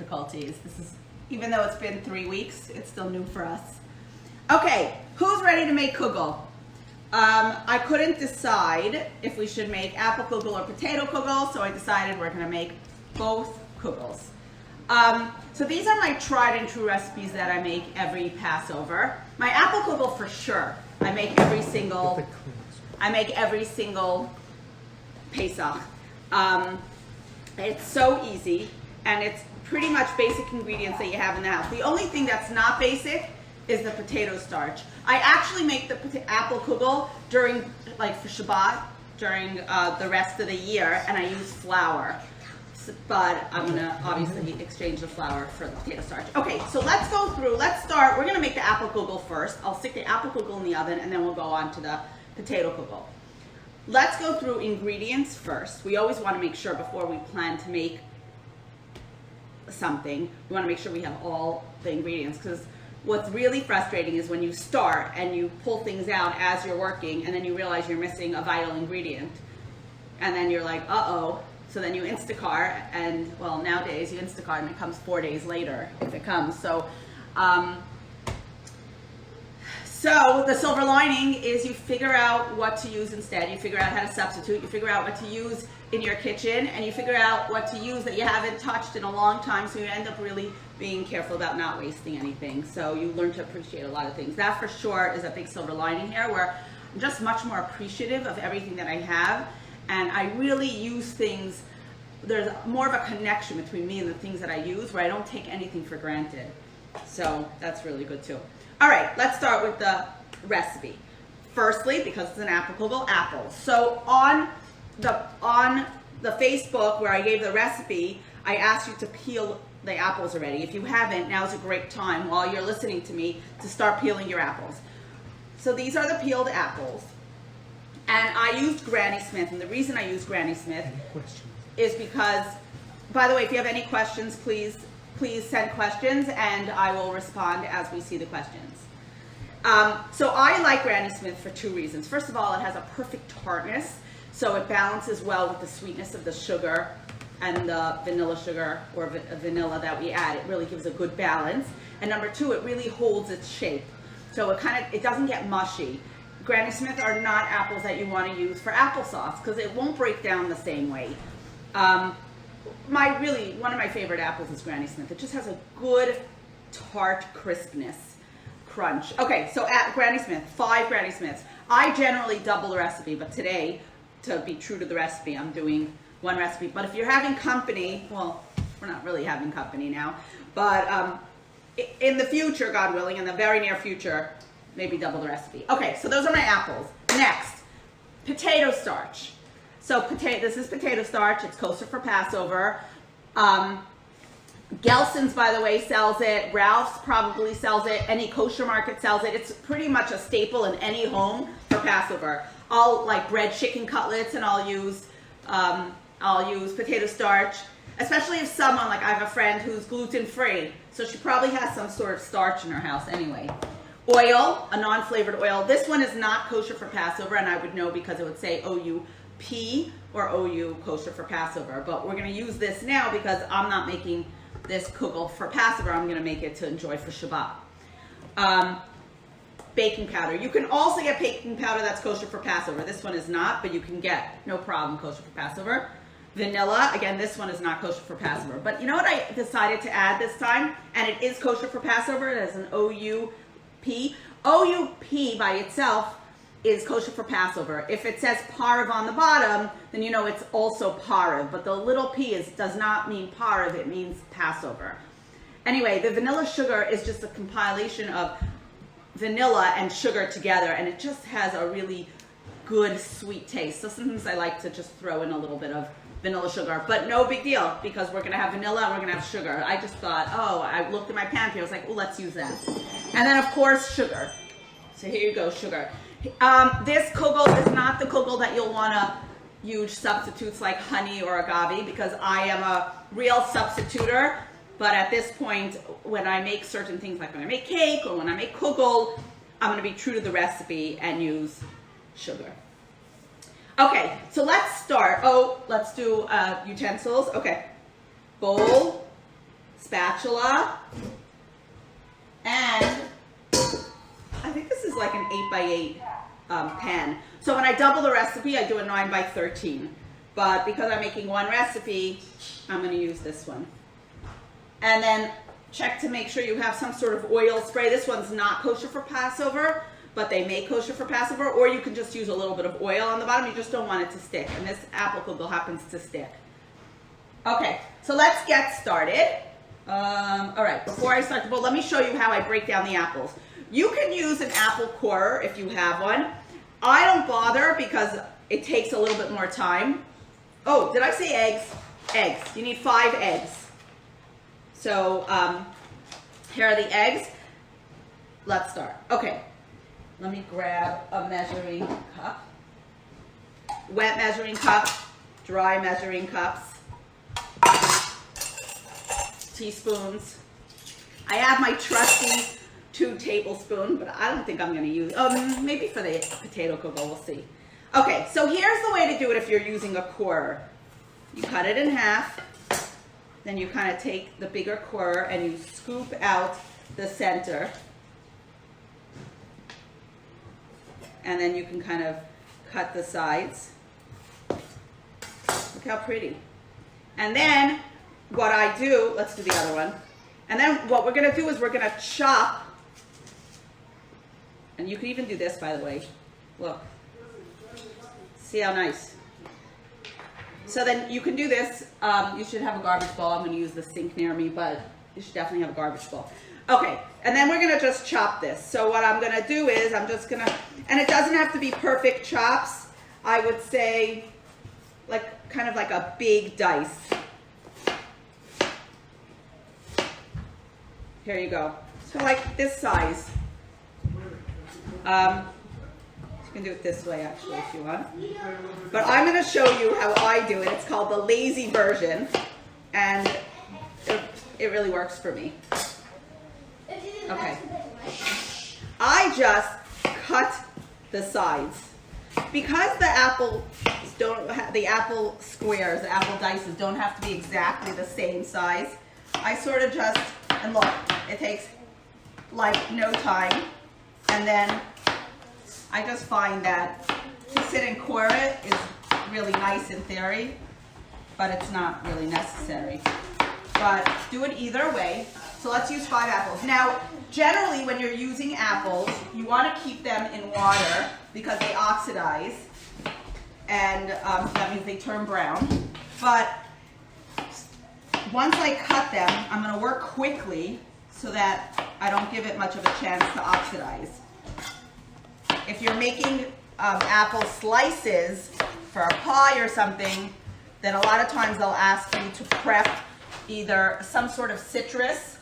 difficulties. This is, even though it's been 3 weeks, it's still new for us. Okay, who's ready to make kugel? I couldn't decide if we should make apple kugel or potato kugel, so I decided we're going to make both kugels. So these are my tried and true recipes that I make every Passover. My apple kugel for sure. I make every single Pesach. It's so easy, and it's pretty much basic ingredients that you have in the house. The only thing that's not basic is the potato starch. I actually make the apple kugel during, like for Shabbat, during the rest of the year, and I use flour. But I'm gonna obviously exchange the flour for the potato starch. Okay, so let's go through, let's start. We're gonna make the apple kugel first. I'll stick the apple kugel in the oven, and then we'll go on to the potato kugel. Let's go through ingredients first. We always wanna make sure before we plan to make something, we wanna make sure we have all the ingredients, because what's really frustrating is when you start and you pull things out as you're working, and then you realize you're missing a vital ingredient. And then you're like, uh-oh. So then you Instacart, and well, nowadays you Instacart and it comes 4 days later if it comes. So, so the silver lining is you figure out what to use instead. You figure out how to substitute. You figure out what to use in your kitchen, and you figure out what to use that you haven't touched in a long time. So you end up really being careful about not wasting anything. So you learn to appreciate a lot of things. That for sure is a big silver lining here, where I'm just much more appreciative of everything that I have. And I really use things, there's more of a connection between me and the things that I use, where I don't take anything for granted. So that's really good too. All right, let's start with the recipe. Firstly, because it's an apple kugel, apples. So on the Facebook where I gave the recipe, I asked you to peel the apples already. If you haven't, now's a great time while you're listening to me to start peeling your apples. So these are the peeled apples. And I used Granny Smith, and the reason I used Granny Smith is because, by the way, if you have any questions, please send questions, and I will respond as we see the questions. So I like Granny Smith for 2 reasons. First of all, it has a perfect tartness, so it balances well with the sweetness of the sugar and the vanilla sugar or vanilla that we add. It really gives a good balance. And number 2, it really holds its shape, so it doesn't get mushy. Granny Smith are not apples that you want to use for applesauce because it won't break down the same way. One of my favorite apples is Granny Smith. It just has a good tart crispness, crunch. Okay, so at Granny Smith, 5 Granny Smiths. I generally double the recipe, but today, to be true to the recipe, I'm doing 1 recipe. But if you're having company, well, we're not really having company now, but in the future, God willing, in the very near future, maybe double the recipe. Okay, so those are my apples. Next, potato starch. So this is potato starch. It's kosher for Passover. Gelson's, by the way, sells it. Ralph's probably sells it. Any kosher market sells it. It's pretty much a staple in any home for Passover. I'll like bread chicken cutlets, and I'll use potato starch, especially if someone, like I have a friend who's gluten-free, so she probably has some sort of starch in her house anyway. Oil, a non-flavored oil. This one is not kosher for Passover, and I would know because it would say OUP or OU kosher for Passover. But we're going to use this now because I'm not making this kugel for Passover. I'm going to make it to enjoy for Shabbat. Baking powder. You can also get baking powder that's kosher for Passover. This one is not, but you can get, no problem, kosher for Passover. Vanilla, again, this one is not kosher for Passover. But you know what I decided to add this time? And it is kosher for Passover. It has an OUP. OUP by itself is kosher for Passover. If it says parv on the bottom, then you know it's also parv. But the little p does not mean parv, it means Passover. Anyway, the vanilla sugar is just a compilation of vanilla and sugar together, and it just has a really good sweet taste. So sometimes I like to just throw in a little bit of vanilla sugar, but no big deal because we're going to have vanilla and we're going to have sugar. I just thought, oh, I looked at my pantry, I was like, oh, let's use that. And then, of course, sugar. So here you go, sugar. This kugel is not the kugel that you'll want to use substitutes like honey or agave, because I am a real substituter. But at this point, when I make certain things, like when I make cake or when I make kugel, I'm going to be true to the recipe and use sugar. Okay, so let's start. Oh, let's do utensils. Okay, bowl, spatula, and I think this is like an 8x8 pan. So when I double the recipe, I do a 9x13. But because I'm making one recipe, I'm going to use this one. And then check to make sure you have some sort of oil spray. This one's not kosher for Passover, but they make kosher for Passover. Or you can just use a little bit of oil on the bottom. You just don't want it to stick. And this apple kugel happens to stick. Okay, so let's get started. All right, before I start the bowl, let me show you how I break down the apples. You can use an apple corer if you have one. I don't bother because it takes a little bit more time. Oh, did I say eggs? Eggs. You need 5 eggs. So here are the eggs. Let's start. Okay, let me grab a measuring cup. Wet measuring cup, dry measuring cups, teaspoons. I have my trusty 2 tablespoons, but I don't think I'm going to use, maybe for the potato kugel, we'll see. Okay, so here's the way to do it if you're using a corer. You cut it in half, then you kind of take the bigger corer and you scoop out the center. And then you can kind of cut the sides. Look how pretty. And then what I do, let's do the other one. And then what we're going to do is we're going to chop. And you can even do this, by the way. Look. See how nice. So then you can do this. You should have a garbage bowl. I'm going to use the sink near me, but you should definitely have a garbage bowl. Okay, and then we're going to just chop this. So what I'm going to do is I'm just going to, and it doesn't have to be perfect chops. I would say like kind of like a big dice. Here you go. So like this size. You can do it this way actually if you want. But I'm going to show you how I do it. It's called the lazy version. And it really works for me. Okay. I just cut the sides. Because the apple squares, the apple dices don't have to be exactly the same size, I sort of just, and look, it takes like no time. And then I just find that to sit and core it is really nice in theory, but it's not really necessary. But do it either way. So let's use 5 apples. Now, generally when you're using apples, you want to keep them in water because they oxidize, and that means they turn brown. But once I cut them, I'm going to work quickly so that I don't give it much of a chance to oxidize. If you're making apple slices for a pie or something, then a lot of times they'll ask you to prep either some sort of citrus,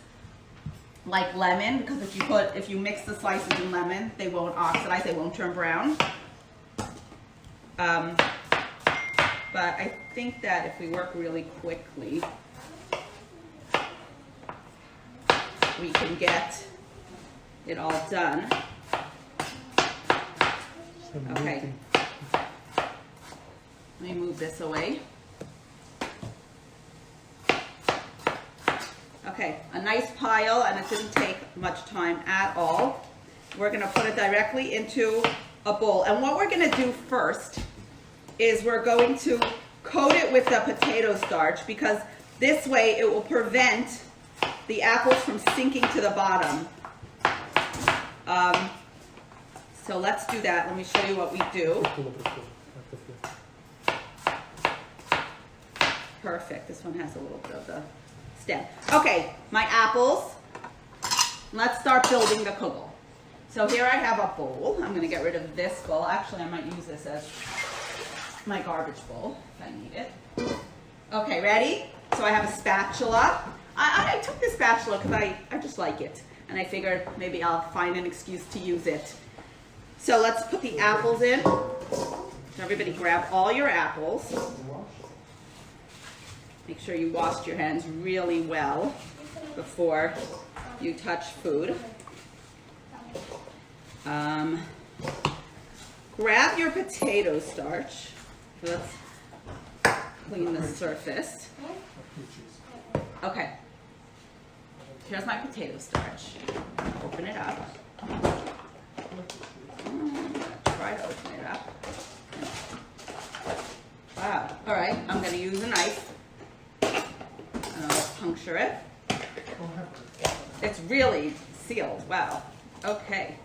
like lemon, because if you mix the slices in lemon, they won't oxidize, they won't turn brown. But I think that if we work really quickly, we can get it all done. Okay. Let me move this away. Okay, a nice pile, and it didn't take much time at all. We're going to put it directly into a bowl. And what we're going to do first is we're going to coat it with the potato starch, because this way it will prevent the apples from sinking to the bottom. So let's do that. Let me show you what we do. Perfect. This one has a little bit of the stem. Okay, my apples. Let's start building the kugel. So here I have a bowl. I'm going to get rid of this bowl. Actually, I might use this as my garbage bowl if I need it. Okay, ready? So I have a spatula. I took this spatula because I just like it. And I figured maybe I'll find an excuse to use it. So let's put the apples in. So everybody grab all your apples. Make sure you washed your hands really well before you touch food. Grab your potato starch. Let's clean the surface. Okay. here's my potato starch. Open it up. Try to open it up. Wow. All right, I'm going to use a knife. And I'll puncture it. It's really sealed. Wow. Okay.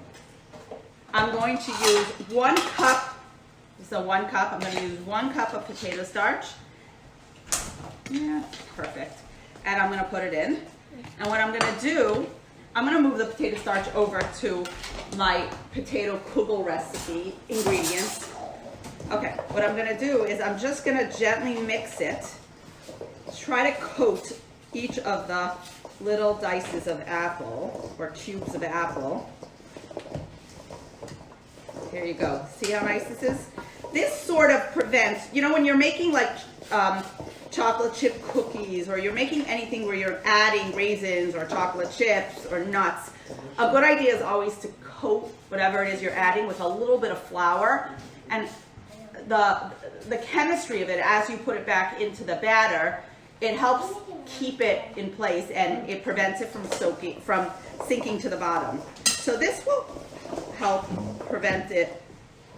I'm going to use 1 cup. So 1 cup. I'm going to use 1 cup of potato starch. Yeah, perfect. And I'm going to put it in. And what I'm going to do, I'm going to move the potato starch over to my potato Kugel recipe ingredients. Okay, what I'm going to do is I'm just going to gently mix it. Try to coat each of the little dices of apple, or cubes of apple. Here you go. See how nice this is? This sort of prevents, you know, when you're making like chocolate chip cookies, or you're making anything where you're adding raisins or chocolate chips or nuts, a good idea is always to coat whatever it is you're adding with a little bit of flour. And the chemistry of it, as you put it back into the batter, it helps keep it in place, and it prevents it from sinking to the bottom. So this will help prevent it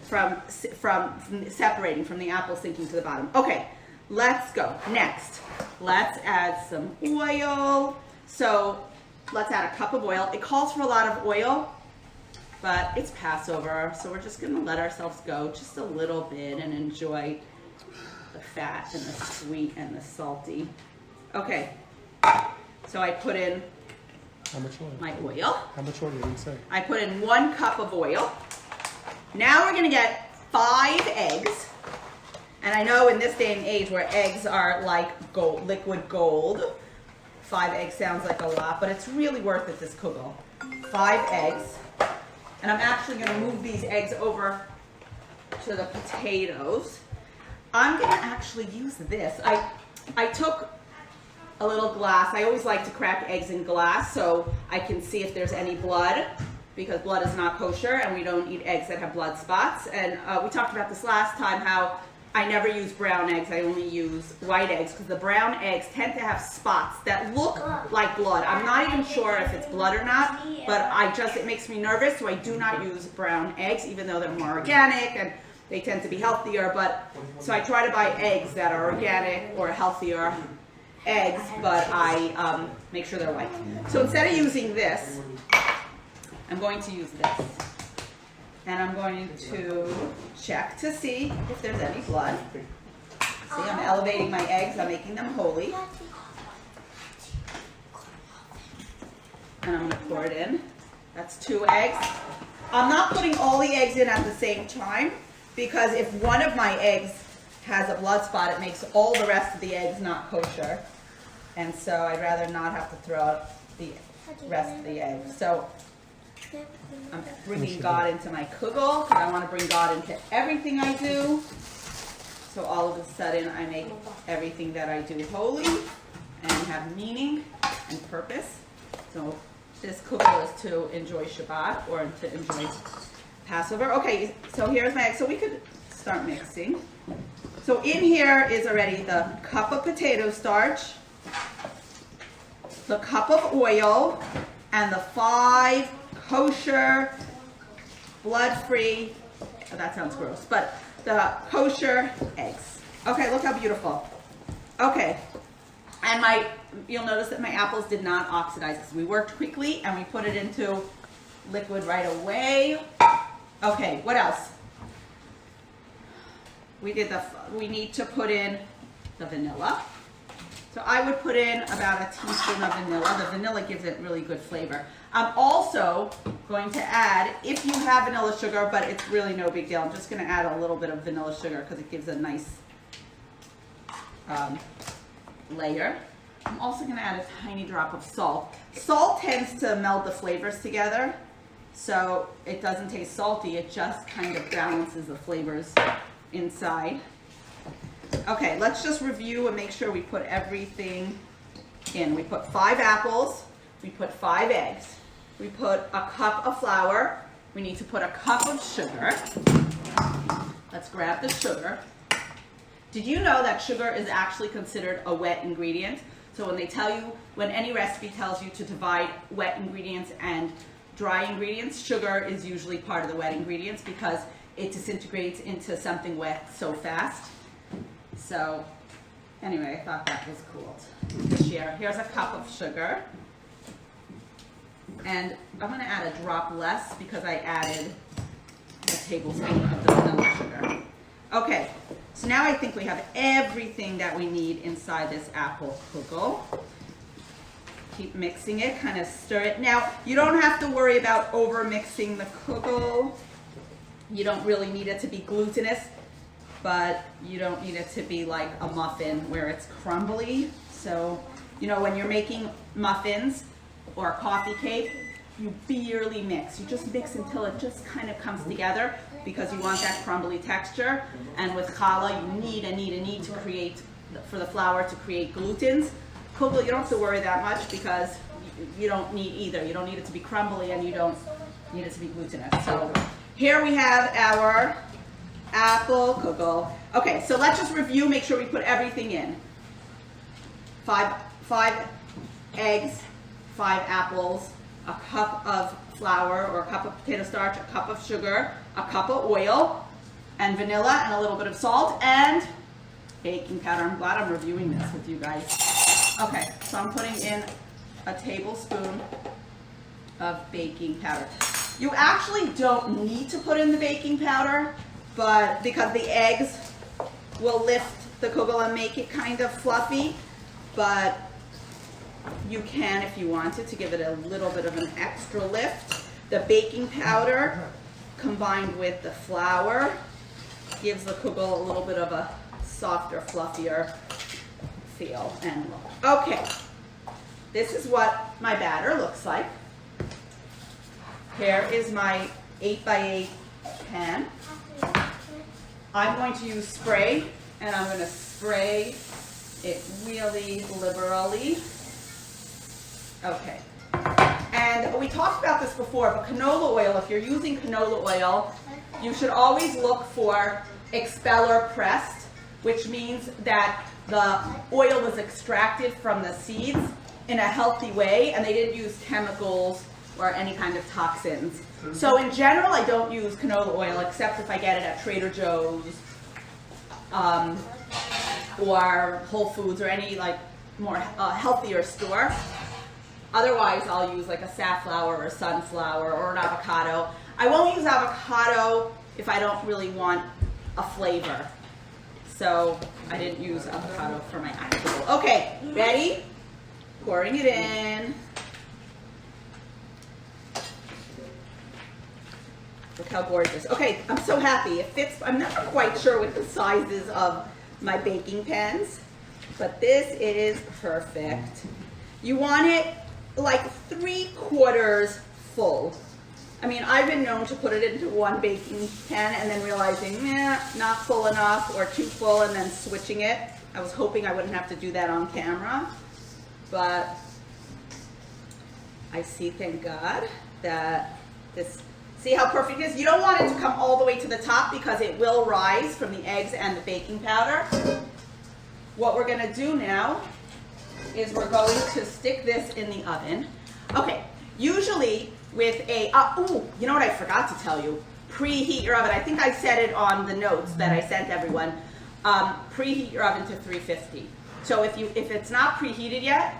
from separating, from the apple sinking to the bottom. Okay, let's go. Next, let's add some oil. So let's add a cup of oil. It calls for a lot of oil, but it's Passover, so we're just gonna let ourselves go just a little bit and enjoy the fat and the sweet and the salty. Okay, so I put in how much oil? My oil. How much oil did you say? I put in 1 cup of oil. Now we're gonna get 5 eggs. And I know in this day and age where eggs are like gold, liquid gold, 5 eggs sounds like a lot, but it's really worth it, this Kugel. 5 eggs. And I'm actually gonna move these eggs over to the potatoes. I'm gonna actually use this. I took a little glass. I always like to crack eggs in glass so I can see if there's any blood, because blood is not kosher and we don't eat eggs that have blood spots. And we talked about this last time, how I never use brown eggs. I only use white eggs, because the brown eggs tend to have spots that look like blood. I'm not even sure if it's blood or not, but it makes me nervous, so I do not use brown eggs, even though they're more organic and they tend to be healthier. But so I try to buy eggs that are organic or healthier eggs, but I make sure they're white. So instead of using this, I'm going to use this. And I'm going to check to see if there's any blood. See, I'm elevating my eggs. I'm making them holy. And I'm going to pour it in. That's 2 eggs. I'm not putting all the eggs in at the same time, because if one of my eggs has a blood spot, it makes all the rest of the eggs not kosher. And so I'd rather not have to throw out the rest of the eggs. So I'm bringing God into my Kugel, because I want to bring God into everything I do. So all of a sudden I make everything that I do holy and have meaning and purpose. So this Kugel is to enjoy Shabbat, or to enjoy Passover. Okay, so here's my egg. So we could start mixing. So in here is already the cup of potato starch, the cup of oil, and the 5 kosher, blood-free, oh, that sounds gross, but the kosher eggs. Okay, look how beautiful. Okay, and you'll notice that my apples did not oxidize, because we worked quickly and we put it into liquid right away. Okay, what else? We need to put in the vanilla. So I would put in about a teaspoon of vanilla. The vanilla gives it really good flavor. I'm also going to add, if you have vanilla sugar, but it's really no big deal, I'm just going to add a little bit of vanilla sugar because it gives a nice layer. I'm also going to add a tiny drop of salt. Salt tends to meld the flavors together, so it doesn't taste salty. It just kind of balances the flavors inside. Okay, let's just review and make sure we put everything in. We put 5 apples. We put 5 eggs. We put a cup of flour. We need to put a cup of sugar. Let's grab the sugar. Did you know that sugar is actually considered a wet ingredient? So when they tell you, when any recipe tells you to divide wet ingredients and dry ingredients, sugar is usually part of the wet ingredients because it disintegrates into something wet so fast. So anyway, I thought that was cool to share. Here's a cup of sugar. And I'm going to add a drop less because I added a tablespoon of the vanilla sugar. Okay, so now I think we have everything that we need inside this apple kugel. Keep mixing it, kind of stir it. Now, you don't have to worry about over mixing the kugel. You don't really need it to be glutinous, but you don't need it to be like a muffin where it's crumbly. So, you know, when you're making muffins or a coffee cake, you barely mix. You just mix until it just kind of comes together because you want that crumbly texture. And with challah, you need to create, for the flour to create glutens. Kugel, you don't have to worry that much because you don't need either. You don't need it to be crumbly and you don't need it to be glutinous. So here we have our apple kugel. Okay, so let's just review, make sure we put everything in. Five eggs, 5 apples, a cup of flour or a cup of potato starch, a cup of sugar, a cup of oil, and vanilla, and a little bit of salt, and baking powder. I'm glad I'm reviewing this with you guys. Okay, so I'm putting in a tablespoon of baking powder. You actually don't need to put in the baking powder, but because the eggs will lift the kugel and make it kind of fluffy, but you can if you wanted to give it a little bit of an extra lift. The baking powder combined with the flour gives the kugel a little bit of a softer, fluffier feel and look. Okay, this is what my batter looks like. Here is my 8x8 pan. I'm going to use spray, and I'm going to spray it really liberally. Okay. And we talked about this before, but canola oil, if you're using canola oil, you should always look for expeller pressed, which means that the oil was extracted from the seeds in a healthy way, and they didn't use chemicals or any kind of toxins. So in general, I don't use canola oil except if I get it at Trader Joe's or Whole Foods or any like more healthier store. Otherwise, I'll use like a safflower or sunflower or an avocado. I won't use avocado if I don't really want a flavor. So I didn't use avocado for my actual. Okay, ready? Pouring it in. Look how gorgeous. Okay, I'm so happy. It fits. I'm not quite sure with the sizes of my baking pans, but this is perfect. You want it like 3/4 full. I mean, I've been known to put it into one baking pan and then realizing, not full enough or too full and then switching it. I was hoping I wouldn't have to do that on camera, but I see, thank God, that this, see how perfect it is? You don't want it to come all the way to the top because it will rise from the eggs and the baking powder. What we're gonna do now is we're going to stick this in the oven. Okay, usually with a, you know what I forgot to tell you? Preheat your oven. I think I said it on the notes that I sent everyone. Preheat your oven to 350. So if it's not preheated yet,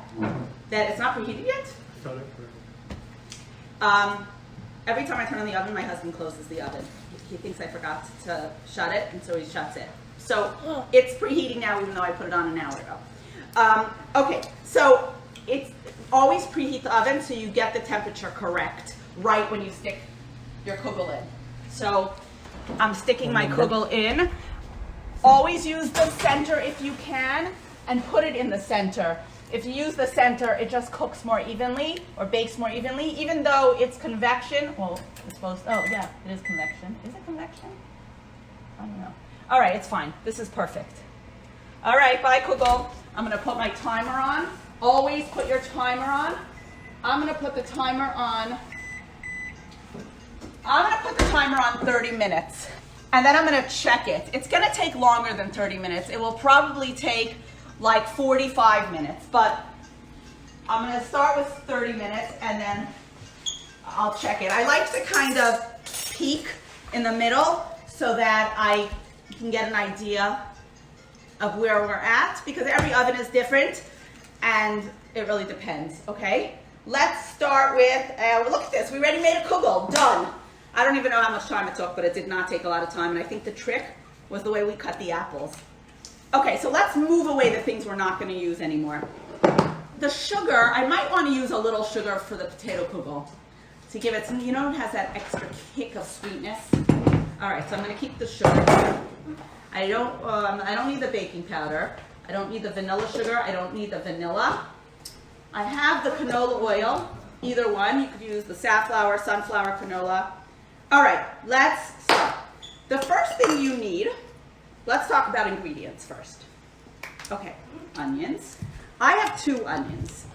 every time I turn on the oven, my husband closes the oven. He thinks I forgot to shut it, and so he shuts it. So it's preheating now, even though I put it on an hour ago. Okay, so it's always preheat the oven so you get the temperature correct right when you stick your kugel in. So I'm sticking my kugel in. Always use the center if you can, and put it in the center. If you use the center, it just cooks more evenly or bakes more evenly, even though it's convection. Well, it's supposed, oh yeah, it is convection. Is it convection? I don't know. All right, it's fine. This is perfect. All right, bye Kugel. I'm gonna put my timer on. Always put your timer on. I'm gonna put the timer on. 30 minutes. And then I'm gonna check it. It's gonna take longer than 30 minutes. It will probably take like 45 minutes, but I'm going to start with 30 minutes and then I'll check it. I like to kind of peek in the middle so that I can get an idea of where we're at, because every oven is different and it really depends, okay? Let's start with, look at this, we already made a kugel, done. I don't even know how much time it took, but it did not take a lot of time, and I think the trick was the way we cut the apples. Okay, so let's move away the things we're not going to use anymore. The sugar, I might want to use a little sugar for the potato kugel to give it some, you know, it has that extra kick of sweetness. All right, so I'm going to keep the sugar. I don't need the baking powder. I don't need the vanilla sugar. I don't need the vanilla. I have the canola oil, either one. You could use the safflower, sunflower, canola. All right, let's start. The first thing you need, let's talk about ingredients first. Okay, onions. I have 2 onions.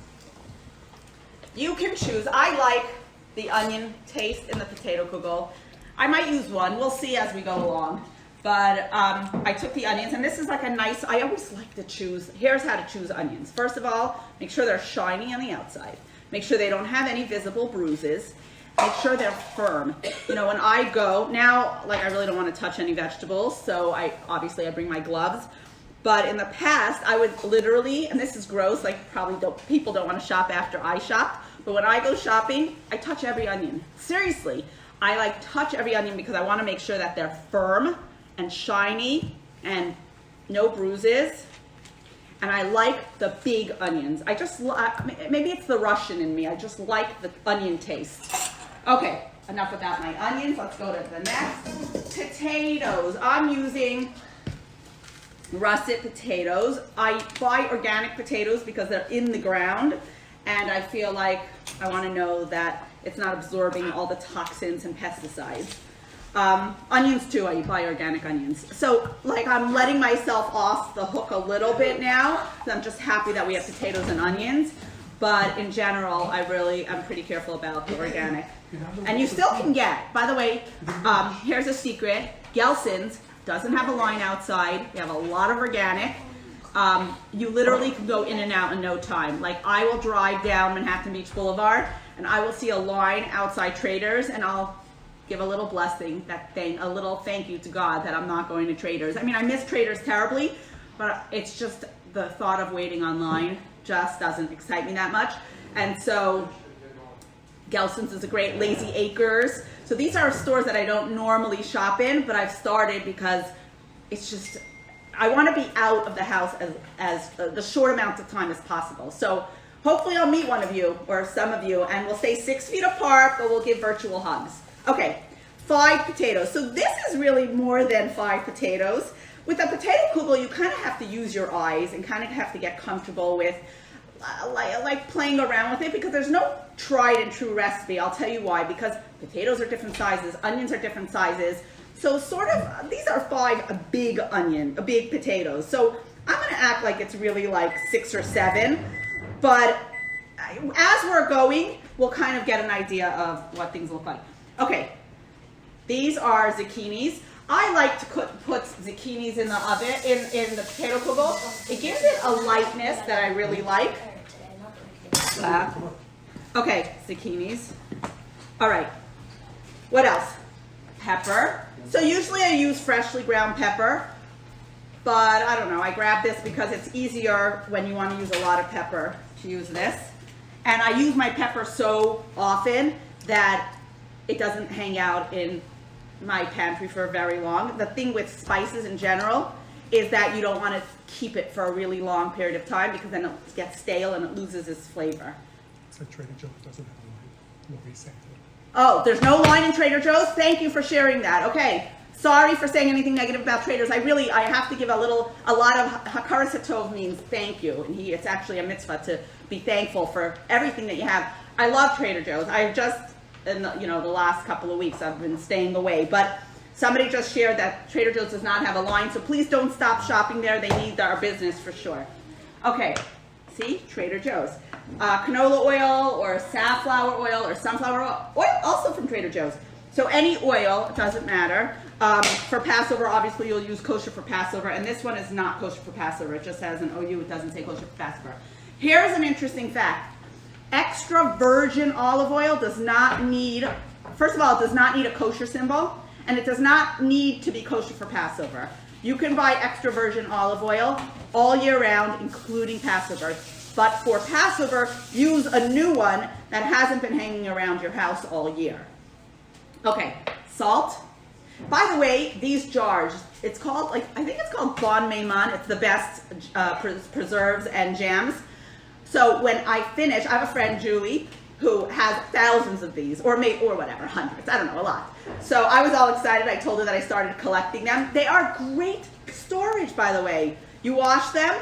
You can choose. I like the onion taste in the potato kugel. I might use 1. We'll see as we go along. But I took the onions, and this is like a nice, I always like to choose, here's how to choose onions. First of all, make sure they're shiny on the outside. Make sure they don't have any visible bruises. Make sure they're firm. You know, when I go, now, like I really don't want to touch any vegetables, so obviously I bring my gloves. But in the past, I would literally, and this is gross, like people don't want to shop after I shop, but when I go shopping, I touch every onion. Seriously, I like touch every onion because I want to make sure that they're firm and shiny and no bruises. And I like the big onions. I just, maybe it's the Russian in me, I just like the onion taste. Okay, enough about my onions, let's go to the next. Potatoes, I'm using russet potatoes. I buy organic potatoes because they're in the ground, and I feel like I want to know that it's not absorbing all the toxins and pesticides. Onions too, I buy organic onions. So like I'm letting myself off the hook a little bit now. I'm just happy that we have potatoes and onions. But in general, I'm pretty careful about the organic. And you still can get, by the way, here's a secret, Gelson's doesn't have a line outside. We have a lot of organic. You literally can go in and out in no time. Like I will drive down Manhattan Beach Boulevard and I will see a line outside Traders, and I'll give a little blessing, a little thank you to God that I'm not going to Traders. I mean, I miss Traders terribly, but it's just the thought of waiting online just doesn't excite me that much. And so Gelson's is a great, Lazy Acres. So these are stores that I don't normally shop in, but I've started because it's just, I want to be out of the house as the short amount of time as possible. So hopefully I'll meet one of you or some of you, and we'll stay 6 feet apart, but we'll give virtual hugs. Okay, 5 potatoes. So this is really more than 5 potatoes. With a potato kugel, you kind of have to use your eyes and kind of have to get comfortable with like playing around with it, because there's no tried and true recipe. I'll tell you why, because potatoes are different sizes, onions are different sizes. So sort of, these are 5 big potatoes. So I'm gonna act like it's really like 6 or 7, but as we're going, we'll kind of get an idea of what things look like. Okay, these are zucchinis. I like to put zucchinis in the oven, in the potato kugel. It gives it a lightness that I really like. Okay, zucchinis. All right, what else? Pepper. So usually I use freshly ground pepper, but I don't know, I grab this because it's easier when you want to use a lot of pepper to use this. And I use my pepper so often that it doesn't hang out in my pantry for very long. The thing with spices in general is that you don't want to keep it for a really long period of time, because then it gets stale and it loses its flavor. So Trader Joe's doesn't have a line, no reset. Oh, there's no line in Trader Joe's? Thank you for sharing that. Okay, sorry for saying anything negative about Traders. I have to give a lot of Hakaras Hatov means thank you. And it's actually a mitzvah to be thankful for everything that you have. I love Trader Joe's. I just, in the last couple of weeks, I've been staying away. But somebody just shared that Trader Joe's does not have a line, so please don't stop shopping there. They need our business for sure. Okay, see, Trader Joe's. Canola oil or safflower oil or sunflower oil, also from Trader Joe's. So any oil, it doesn't matter. For Passover, obviously you'll use kosher for Passover, and this one is not kosher for Passover. It just has an OU, it doesn't say kosher for Passover. Here's an interesting fact. Extra virgin olive oil does not need, first of all, it does not need a kosher symbol, and it does not need to be kosher for Passover. You can buy extra virgin olive oil all year round, including Passover. But for Passover, use a new one that hasn't been hanging around your house all year. Okay, salt. By the way, these jars, it's called, I think it's called Bon Maimon. It's the best preserves and jams. So when I finish, I have a friend, Julie, who has thousands of these, or whatever, hundreds, I don't know, a lot. So I was all excited. I told her that I started collecting them. They are great storage, by the way. You wash them,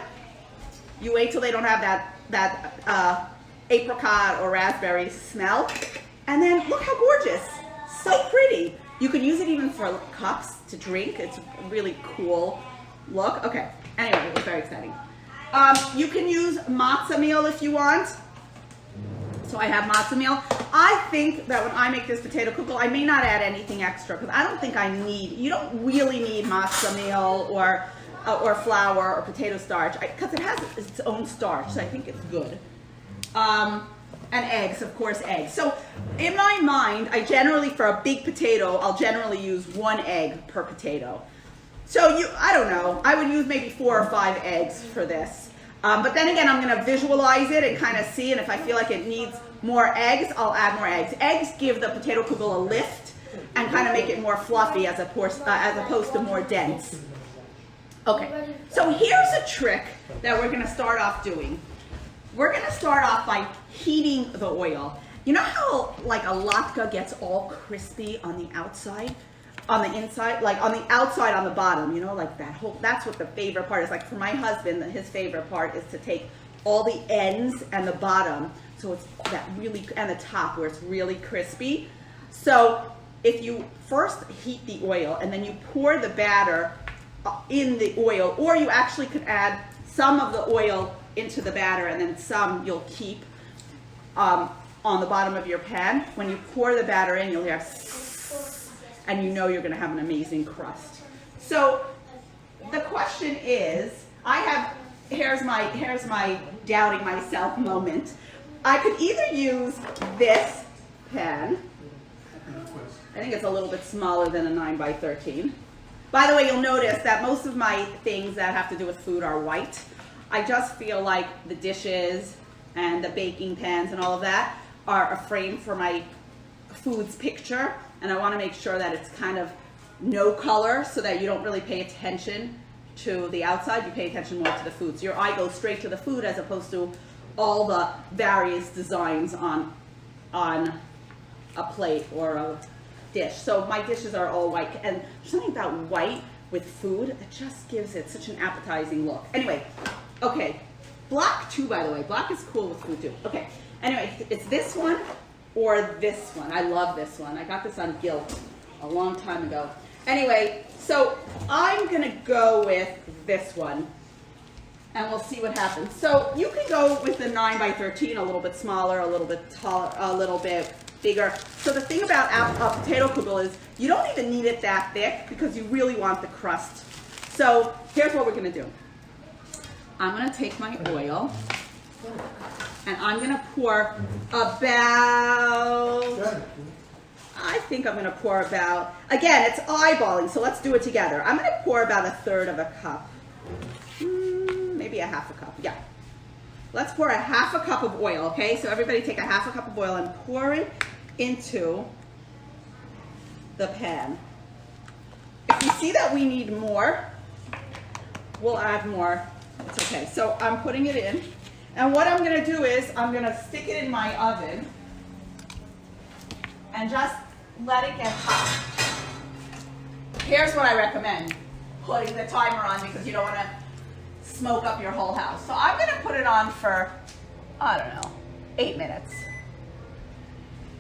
you wait till they don't have that apricot or raspberry smell, and then look how gorgeous, so pretty. You could use it even for cups to drink. It's a really cool look. Okay, anyway, it was very exciting. You can use matzo meal if you want. So I have matzo meal. I think that when I make this potato kugel, I may not add anything extra because I don't think you don't really need matzo meal or flour or potato starch because it has its own starch, so I think it's good. And eggs, of course, eggs. So in my mind, I generally, for a big potato, I'll generally use 1 egg per potato. So I don't know, I would use maybe 4 or 5 eggs for this. But then again, I'm gonna visualize it and kind of see, and if I feel like it needs more eggs, I'll add more eggs. Eggs give the potato kugel a lift and kind of make it more fluffy as opposed to more dense. Okay, so here's a trick that we're gonna start off doing. We're gonna start off by heating the oil. You know how like a latke gets all crispy on the outside? On the inside, like on the outside, on the bottom, you know, like that's what the favorite part is. Like for my husband, his favorite part is to take all the ends and the bottom, so it's that really, and the top where it's really crispy. So if you first heat the oil and then you pour the batter in the oil, or you actually could add some of the oil into the batter and then some you'll keep on the bottom of your pan. When you pour the batter in, you'll hear and you know you're going to have an amazing crust. So the question is, here's my doubting myself moment. I could either use this pan. I think it's a little bit smaller than a 9x13. By the way, you'll notice that most of my things that have to do with food are white. I just feel like the dishes and the baking pans and all of that are a frame for my foods picture, and I want to make sure that it's kind of no color so that you don't really pay attention to the outside, you pay attention more to the food. So your eye goes straight to the food as opposed to all the various designs on a plate or a dish. So my dishes are all white, and there's something about white with food that just gives it such an appetizing look. Anyway, okay, black too, by the way. Black is cool with food too. Okay, anyway, it's this one or this one. I love this one. I got this on Guilt a long time ago. Anyway, so I'm gonna go with this one and we'll see what happens. So you can go with the 9x13, a little bit smaller, a little bit taller, a little bit bigger. So the thing about a potato kugel is you don't even need it that thick because you really want the crust. So here's what we're gonna do. I'm gonna take my oil and I'm gonna pour about, I think I'm gonna pour about, again, it's eyeballing, so let's do it together. I'm gonna pour about 1/3 of a cup, maybe a 1/2 cup, yeah. Let's pour 1/2 cup of oil, okay? So everybody take 1/2 cup of oil and pour it into the pan. If you see that we need more, we'll add more. It's okay. So I'm putting it in. And what I'm going to do is I'm going to stick it in my oven and just let it get hot. Here's what I recommend, putting the timer on because you don't want to smoke up your whole house. So I'm going to put it on for, I don't know, 8 minutes.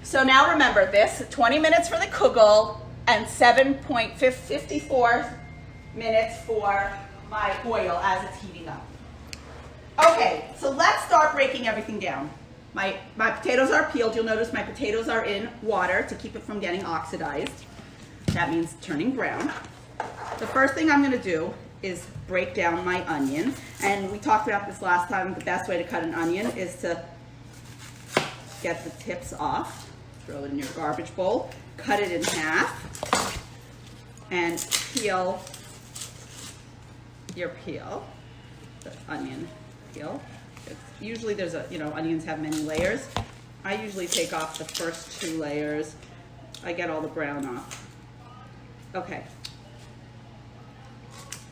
So now remember this, 20 minutes for the kugel and 7.54 minutes for my oil as it's heating up. Okay, so let's start breaking everything down. My potatoes are peeled. You'll notice my potatoes are in water to keep it from getting oxidized. That means turning brown. The first thing I'm going to do is break down my onion. And we talked about this last time. The best way to cut an onion is to get the tips off. Throw it in your garbage bowl. Cut it in half. And peel your peel, the onion peel. Usually there's a, onions have many layers. I usually take off the first 2 layers. I get all the brown off. Okay.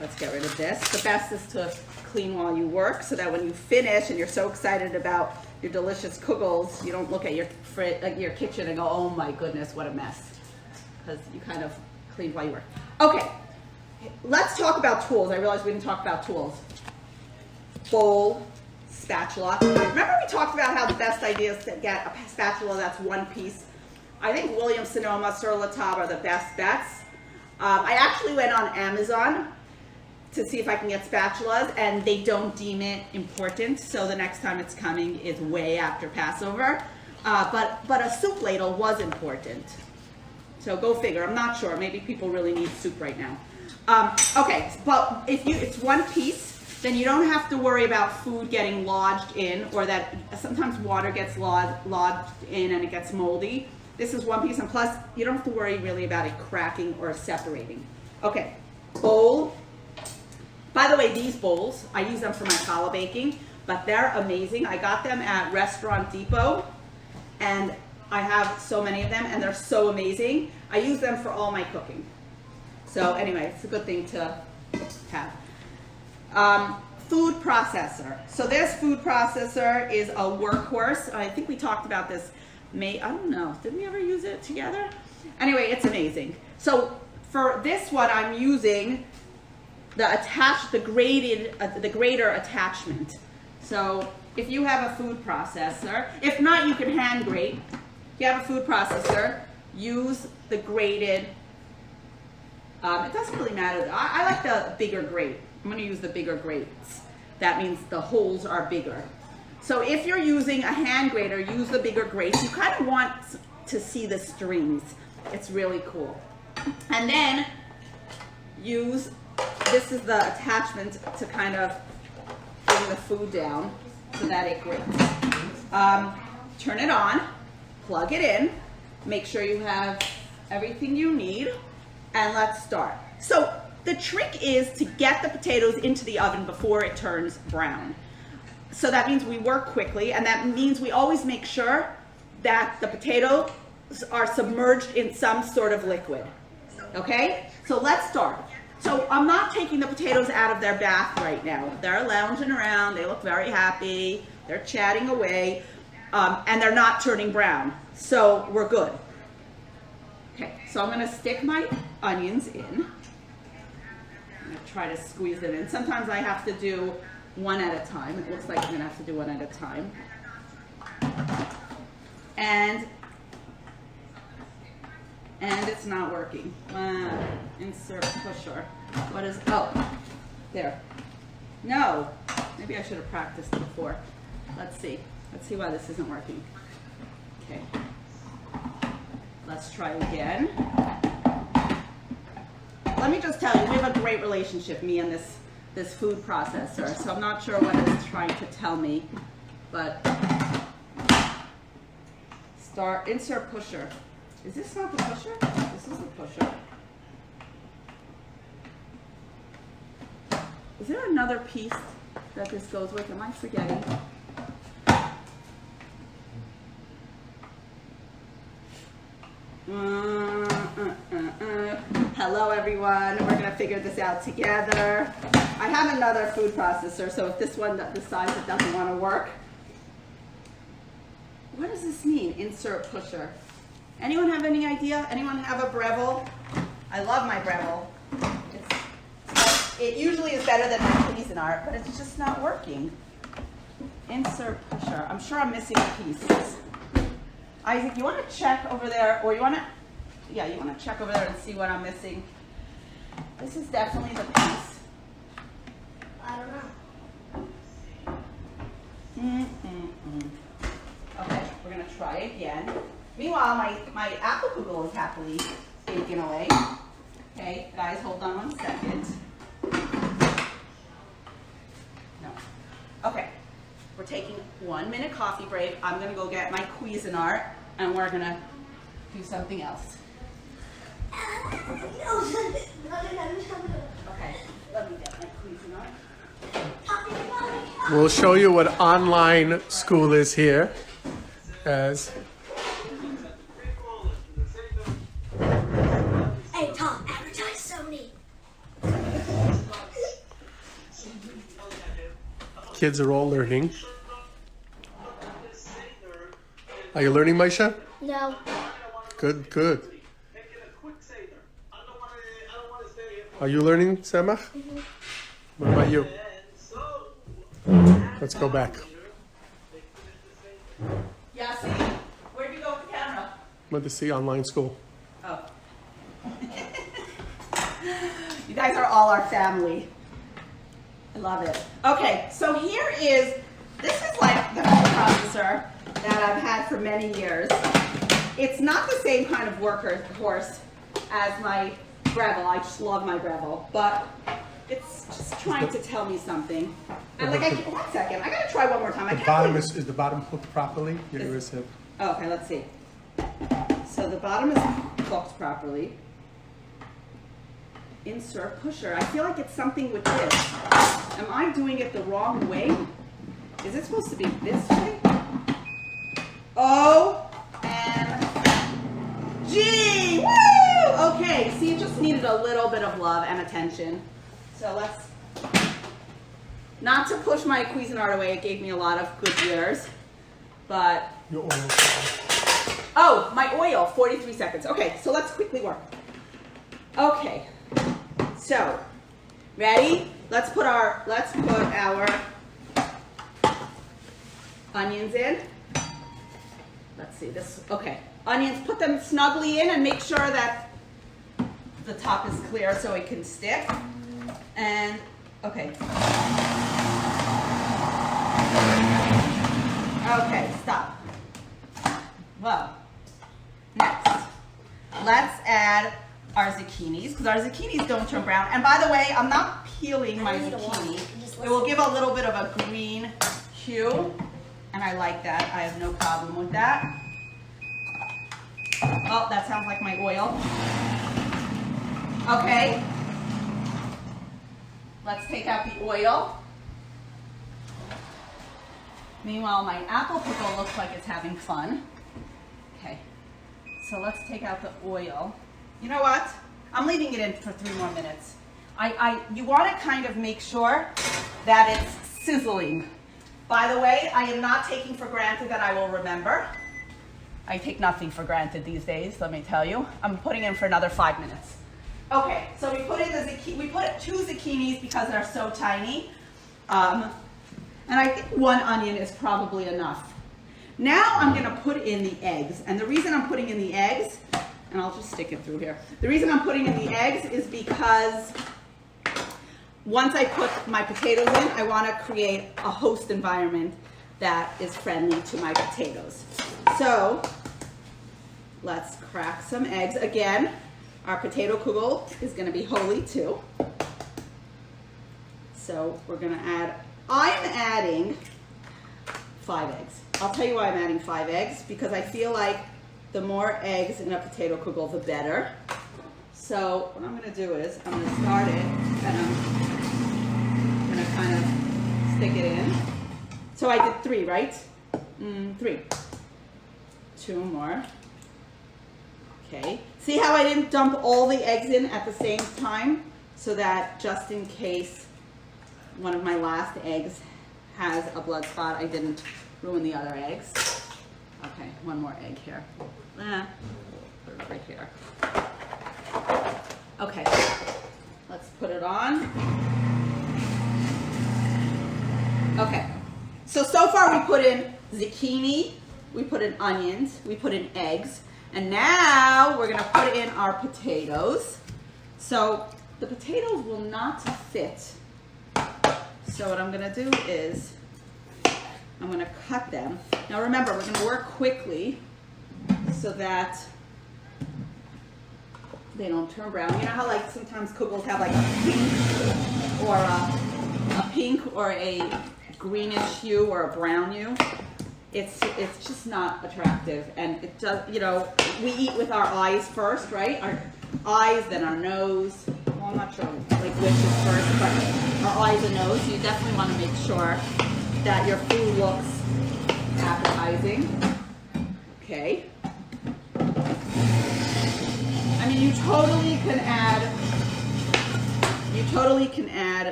Let's get rid of this. The best is to clean while you work so that when you finish and you're so excited about your delicious kugels, you don't look at your kitchen and go, oh my goodness, what a mess. Because you kind of cleaned while you work. Okay, let's talk about tools. I realized we didn't talk about tools. Bowl, spatula. Remember we talked about how the best idea is to get a spatula that's one piece. I think Williams Sonoma, Sur La Table are the best bets. I actually went on Amazon to see if I can get spatulas, and they don't deem it important, so the next time it's coming is way after Passover. But a soup ladle was important. So go figure, I'm not sure, maybe people really need soup right now. Okay, but if it's one piece, then you don't have to worry about food getting lodged in, or that sometimes water gets lodged in and it gets moldy. This is one piece, and plus you don't have to worry really about it cracking or separating. Okay, bowl. By the way, these bowls, I use them for my challah baking, but they're amazing. I got them at Restaurant Depot, and I have so many of them, and they're so amazing. I use them for all my cooking. So anyway, it's a good thing to have. Food processor. So this food processor is a workhorse. I think we talked about this. I don't know. Did we ever use it together? Anyway, it's amazing. So for this one, I'm using the grater attachment. So if you have a food processor, if not, you can hand grate. If you have a food processor, use the grated. It doesn't really matter. I like the bigger grate. I'm going to use the bigger grates. That means the holes are bigger. So if you're using a hand grater, use the bigger grates. You kind of want to see the strings. It's really cool. And then this is the attachment to kind of bring the food down so that it grates. Turn it on, plug it in, make sure you have everything you need, and let's start. So the trick is to get the potatoes into the oven before it turns brown. So that means we work quickly, and that means we always make sure that the potatoes are submerged in some sort of liquid. Okay? So let's start. So I'm not taking the potatoes out of their bath right now. They're lounging around, they look very happy, they're chatting away, and they're not turning brown. So we're good. Okay, so I'm gonna stick my onions in. I'm gonna try to squeeze them in. Sometimes I have to do one at a time. It looks like I'm gonna have to do one at a time. And it's not working. Insert pusher. What is, oh, there. No, maybe I should have practiced before. Let's see why this isn't working. Okay, let's try again. Let me just tell you, we have a great relationship, me and this food processor, so I'm not sure what it's trying to tell me, but insert pusher. Is this not the pusher? This is the pusher. Is there another piece that this goes with? Am I forgetting? Hello everyone, we're gonna figure this out together. I have another food processor, so if this one decides it doesn't want to work. What does this mean, insert pusher? Anyone have any idea? Anyone have a Breville? I love my Breville. It usually is better than my Cuisinart, but it's just not working. Insert pusher. I'm sure I'm missing a piece. Isaac, you want to check over there, or you want to check over there and see what I'm missing? This is definitely the piece. I don't know. Okay, we're going to try again. Meanwhile, my apple kugel is happily baking away. Okay, guys, hold on 1 second. No. Okay, We're taking 1 minute coffee break. I'm gonna go get my Cuisinart and we're gonna do something else. Okay, let me get my Cuisinart. We'll show you what online school is here. As Hey, Tom, advertise Sony. kids are all learning. Are you learning, Maisha? No. Good, good. Are you learning, Samach? What about you? Let's go back. Yeah, see? Where'd you go with the camera? Went to see online school. Oh. You guys are all our family. I love it. Okay, so this is like the food processor that I've had for many years. It's not the same kind of workhorse as my Breville. I just love my Breville, but it's just trying to tell me something. And like, one second, I gotta try one more time. The bottom is the bottom hooked properly? Your ears have. Oh, okay, let's see. So the bottom is cooked properly. Insert pusher. I feel like it's something with this. Am I doing it the wrong way? Is it supposed to be this way? O-M-G! Woo! Okay, see, it just needed a little bit of love and attention. So let's, not to push my Cuisinart away, it gave me a lot of good years, but, Your oil. oh, my oil, 43 seconds. Okay, so let's quickly work. Okay, so, ready? Let's put our onions in. Let's see this, okay. Onions, put them snugly in and make sure that the top is clear so it can stick. And, okay. Okay, stop. Well, next, let's add our zucchinis, because our zucchinis don't turn brown. And by the way, I'm not peeling my zucchini. It will give a little bit of a green hue, and I like that. I have no problem with that. Oh, that sounds like my oil. Okay. Let's take out the oil. Meanwhile, my apple pickle looks like it's having fun. Okay, so let's take out the oil. You know what? I'm leaving it in for 3 more minutes. You want to kind of make sure that it's sizzling. By the way, I am not taking for granted that I will remember. I take nothing for granted these days, let me tell you. I'm putting in for another 5 minutes. Okay, so we put in we put 2 zucchinis because they're so tiny. And I think 1 onion is probably enough. Now I'm gonna put in the eggs. And the reason I'm putting in the eggs, and I'll just stick it through here. The reason I'm putting in the eggs is because once I put my potatoes in, I wanna create a host environment that is friendly to my potatoes. So let's crack some eggs. Again, our potato kugel is gonna be holy too. So we're gonna I'm adding 5 eggs. I'll tell you why I'm adding 5 eggs, because I feel like the more eggs in a potato kugel, the better. So what I'm gonna do is, I'm gonna start it, and I'm gonna kind of stick it in. So I did 3, right? 3. 2 more. Okay. See how I didn't dump all the eggs in at the same time? So that just in case one of my last eggs has a blood spot, I didn't ruin the other eggs. Okay, 1 more egg here. Put it right here. Okay, let's put it on. Okay, so far we put in zucchini, we put in onions, we put in eggs, and now we're gonna put in our potatoes. So the potatoes will not fit. So what I'm gonna do is, I'm gonna cut them. Now remember, we're gonna work quickly so that they don't turn brown. You know how like sometimes kugels have like a pink or a greenish hue or a brown hue, it's just not attractive. And it does, you know, we eat with our eyes first, right? Our eyes, then our nose. Well, I'm not sure like which is first, but our eyes and nose. So you definitely want to make sure that your food looks appetizing. Okay. I mean, you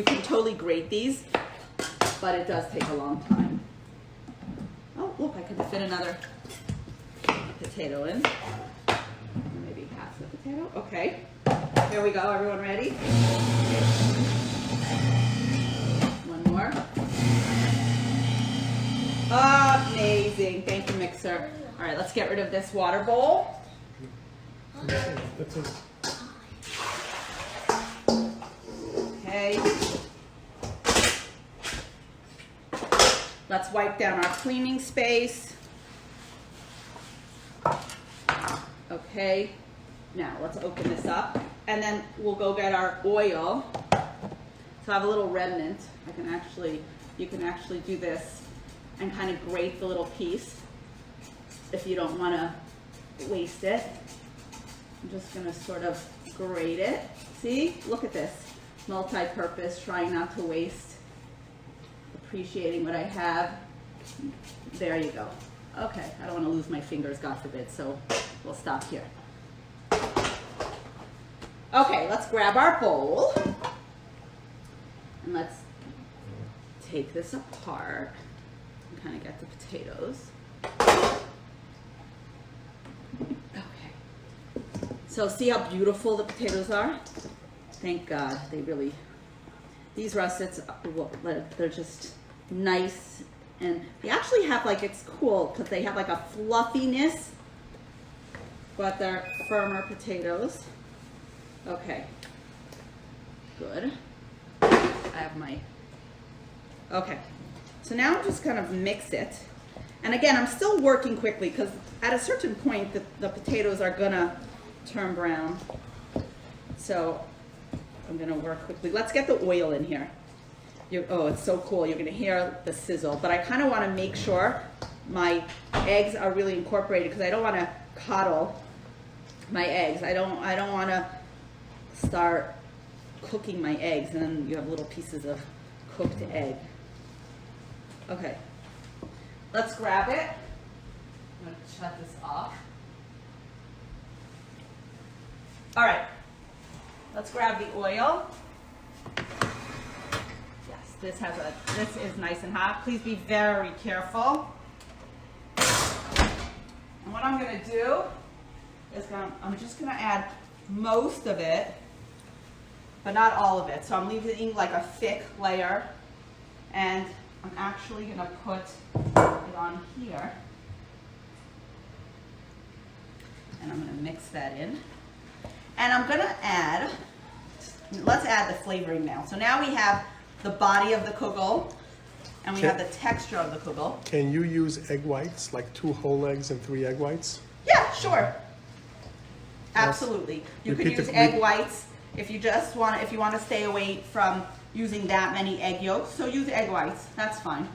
can totally grate these, but it does take a long time. Oh, look, I could fit another potato in. Maybe half the potato. Okay. Here we go. Everyone ready? One more. Amazing. Thank you, mixer. All right, let's get rid of this water bowl. Okay. Let's wipe down our cleaning space. Okay. Now let's open this up, and then we'll go get our oil. So I have a little remnant. You can actually do this and kind of grate the little piece if you don't want to waste it. I'm just going to sort of grate it. See? Look at this. Multi-purpose, trying not to waste. Appreciating what I have. There you go. Okay, I don't want to lose my fingers, God forbid, so we'll stop here. Okay, let's grab our bowl. And let's take this apart and kind of get the potatoes. So see how beautiful the potatoes are? Thank God, these russets, they're just nice. And they actually have it's cool because they have a fluffiness, but they're firmer potatoes. Okay, good. I have okay. So now I'm just gonna mix it. And again, I'm still working quickly because at a certain point, the potatoes are gonna turn brown. So I'm gonna work quickly. Let's get the oil in here. Oh, it's so cool. You're gonna hear the sizzle, but I kind of want to make sure my eggs are really incorporated because I don't want to coddle my eggs. I don't want to start cooking my eggs and then you have little pieces of cooked egg. Okay, let's grab it. I'm gonna shut this off. All right, let's grab the oil. Yes, this is nice and hot. Please be very careful. And what I'm gonna do is I'm just gonna add most of it, but not all of it. So I'm leaving a thick layer, and I'm actually gonna put it on here. And I'm gonna mix that in. And I'm gonna let's add the flavoring now. So now we have the body of the kugel, and we have the texture of the kugel. Can you use egg whites, like 2 whole eggs and 3 egg whites? Yeah, sure. Absolutely. You could use egg whites if you want to stay away from using that many egg yolks. So use egg whites. That's fine.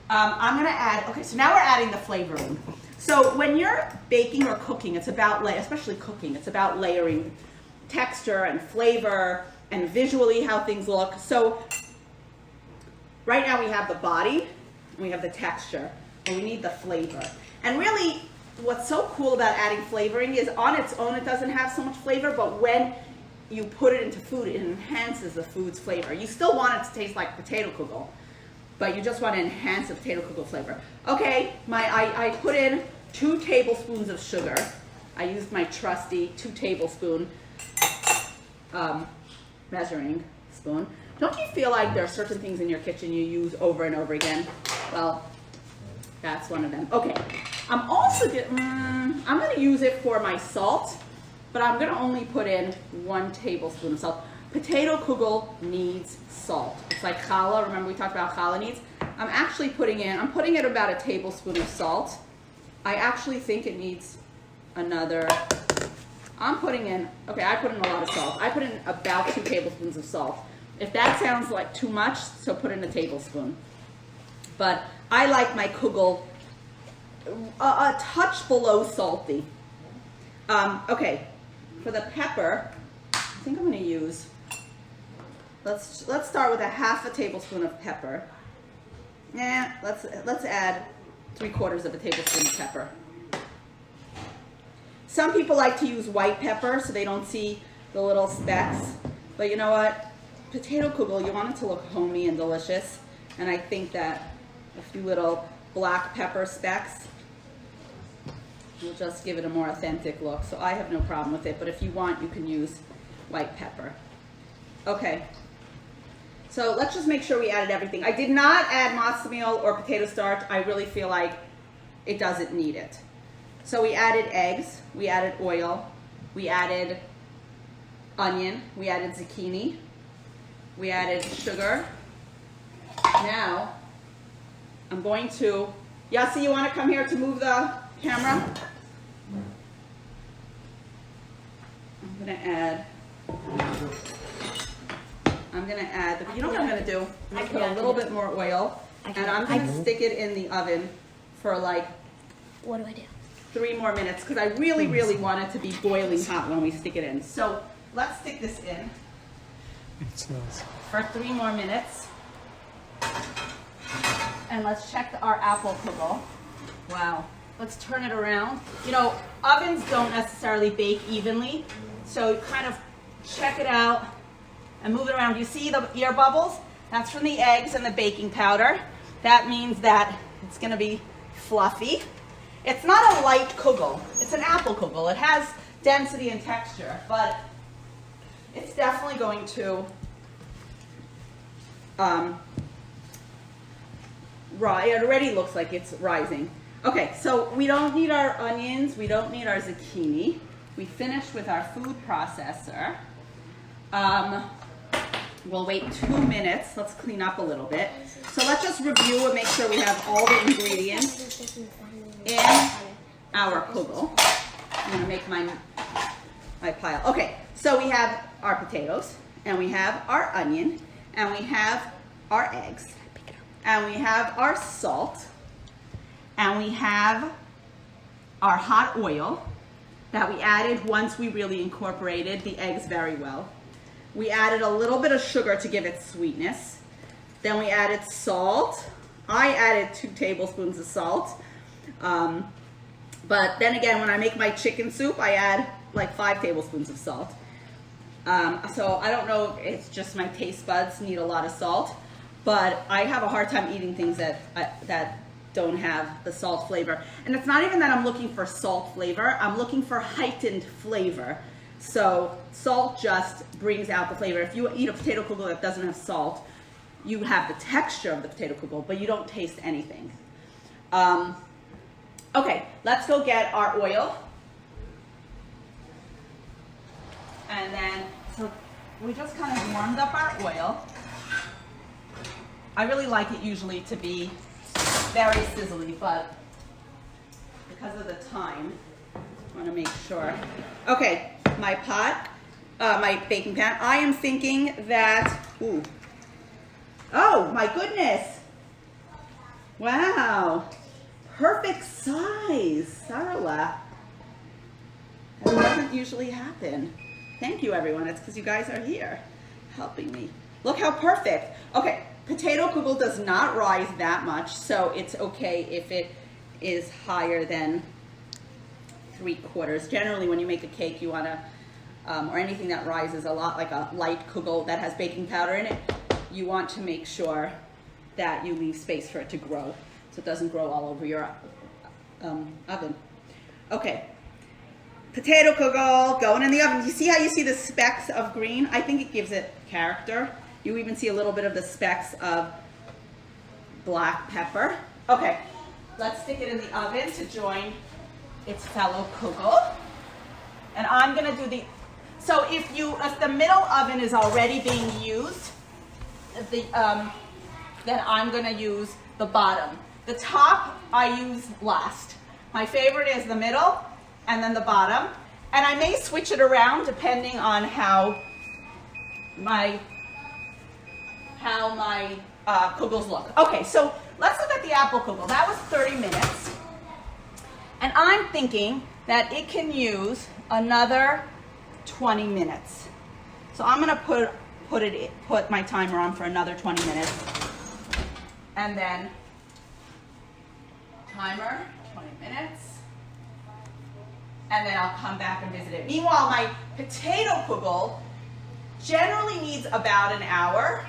I'm gonna add. Okay, so now we're adding the flavoring. So when you're baking or cooking, it's about, especially cooking, it's about layering texture and flavor and visually how things look. So right now we have the body and we have the texture, and we need the flavor. And really what's so cool about adding flavoring is on its own it doesn't have so much flavor, but when you put it into food, it enhances the food's flavor. You still want it to taste like potato kugel, but you just want to enhance the potato kugel flavor. Okay, I put in 2 tablespoons of sugar. I used my trusty 2 tablespoon measuring spoon. Don't you feel like there are certain things in your kitchen you use over and over again? Well, that's one of them. Okay, I'm also I'm gonna use it for my salt, but I'm gonna only put in 1 tablespoon of salt. Potato kugel needs salt. It's like challah. Remember we talked about challah needs? I'm putting in about a tablespoon of salt. I actually think it needs another. I put in a lot of salt. I put in about 2 tablespoons of salt. If that sounds like too much, so put in a tablespoon. But I like my Kugel a touch below salty. Okay, for the pepper, I think I'm going to use, let's start with a half a tablespoon of pepper. Let's add 3/4 of a tablespoon of pepper. Some people like to use white pepper so they don't see the little specks. But you know what? Potato Kugel, you want it to look homey and delicious. And I think that a few little black pepper specks will just give it a more authentic look. So I have no problem with it. But if you want, you can use white pepper. Okay. So let's just make sure we added everything. I did not add matzo meal or potato starch. I really feel like it doesn't need it. So we added eggs, we added oil, we added onion, we added zucchini, we added sugar. Now, I'm going to, Yassi, you want to come here to move the camera? I'm going to add, you know what I'm going to do? I'm going to put a little bit more oil, and I'm going to stick it in the oven for like, What do I do? 3 more minutes, because I really, really want it to be boiling hot when we stick it in. So let's stick this in It smells. for 3 more minutes. And let's check our apple Kugel. Wow. Let's turn it around. You know, ovens don't necessarily bake evenly, so kind of check it out and move it around. You see the air bubbles? That's from the eggs and the baking powder. That means that it's going to be fluffy. It's not a light Kugel. It's an apple Kugel. It has density and texture, but it's definitely going to rise. It already looks like it's rising. Okay, so we don't need our onions. We don't need our zucchini. We finished with our food processor. We'll wait 2 minutes. Let's clean up a little bit. So let's just review and make sure we have all the ingredients in our Kugel. I'm going to make my pile. Okay, so we have our potatoes, and we have our onion, and we have our eggs, and we have our salt, and we have our hot oil that we added once we really incorporated the eggs very well. We added a little bit of sugar to give it sweetness. Then we added salt. I added 2 tablespoons of salt. But then again, when I make my chicken soup, I add like 5 tablespoons of salt. So I don't know if it's just my taste buds need a lot of salt, but I have a hard time eating things that don't have the salt flavor. And it's not even that I'm looking for salt flavor, I'm looking for heightened flavor. So salt just brings out the flavor. If you eat a potato Kugel that doesn't have salt, you have the texture of the potato Kugel, but you don't taste anything. Okay, let's go get our oil. And then, so we just kind of warmed up our oil. I really like it usually to be very sizzly, but because of the time, I want to make sure. Okay, my pot, my baking pan. I am thinking that, ooh. Oh my goodness. Wow. Perfect size, Sarla. That doesn't usually happen. Thank you, everyone. It's because you guys are here helping me. Look how perfect. Okay, potato Kugel does not rise that much, so it's okay if it is higher than 3/4. Generally, when you make a cake, you want to, or anything that rises a lot, like a light Kugel that has baking powder in it, you want to make sure that you leave space for it to grow, so it doesn't grow all over your oven. Okay, potato Kugel going in the oven. You see how you see the specks of green? I think it gives it character. You even see a little bit of the specks of black pepper. Okay, let's stick it in the oven to join its fellow Kugel. And I'm gonna do the, so if the middle oven is already being used, then I'm gonna use the bottom. The top I use last. My favorite is the middle and then the bottom. And I may switch it around depending on how my how my kugels look. Okay, so let's look at the apple kugel. That was 30 minutes. And I'm thinking that it can use another 20 minutes. So I'm gonna put my timer on for another 20 minutes. And then timer, 20 minutes. And then I'll come back and visit it. Meanwhile, my potato kugel generally needs about an hour.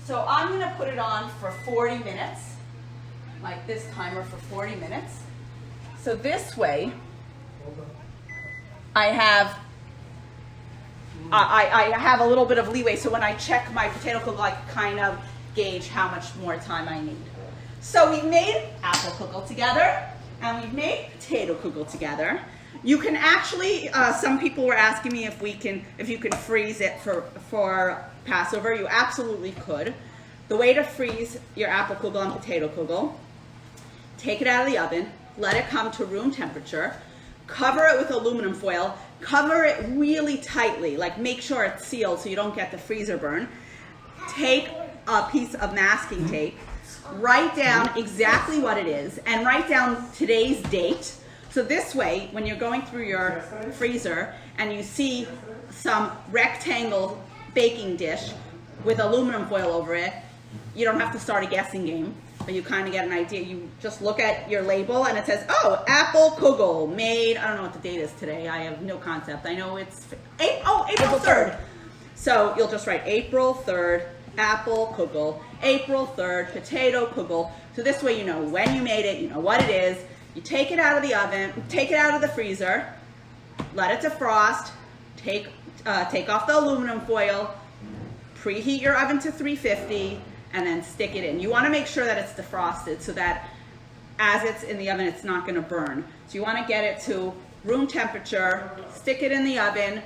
So I'm gonna put it on for 40 minutes, like this timer for 40 minutes. So this way, I have a little bit of leeway. So when I check my potato kugel, I can kind of gauge how much more time I need. So we've made apple kugel together, and we've made potato kugel together. You can actually, some people were asking me if you can freeze it for Passover. You absolutely could. The way to freeze your apple kugel and potato kugel, take it out of the oven, let it come to room temperature, cover it with aluminum foil, cover it really tightly, like make sure it's sealed so you don't get the freezer burn. Take a piece of masking tape, write down exactly what it is, and write down today's date. So this way, when you're going through your freezer and you see some rectangle baking dish with aluminum foil over it, you don't have to start a guessing game, but you kind of get an idea. You just look at your label and it says, oh, apple kugel made, I don't know what the date is today. I have no concept. I know it's, April 3rd. So you'll just write April 3rd, apple kugel, April 3rd, potato kugel. So this way you know when you made it, you know what it is. You take it out of the oven, take it out of the freezer, let it defrost, take off the aluminum foil, preheat your oven to 350, and then stick it in. You want to make sure that it's defrosted so that as it's in the oven, it's not going to burn. So you want to get it to room temperature, stick it in the oven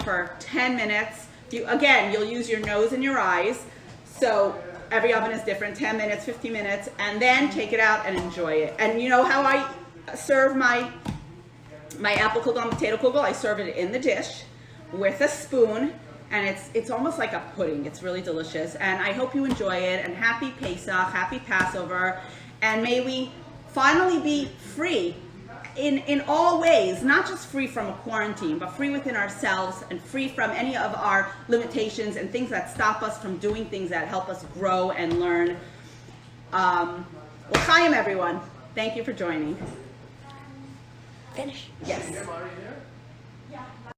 for 10 minutes. Again, you'll use your nose and your eyes. So every oven is different, 10 minutes, 15 minutes, and then take it out and enjoy it. And you know how I serve my apple kugel and potato kugel? I serve it in the dish with a spoon, and it's almost like a pudding. It's really delicious, and I hope you enjoy it, and happy Pesach, happy Passover, and may we finally be free in all ways, not just free from a quarantine, but free within ourselves and free from any of our limitations and things that stop us from doing things that help us grow and learn. L'chaim, everyone. Thank you for joining. Finish. Yes.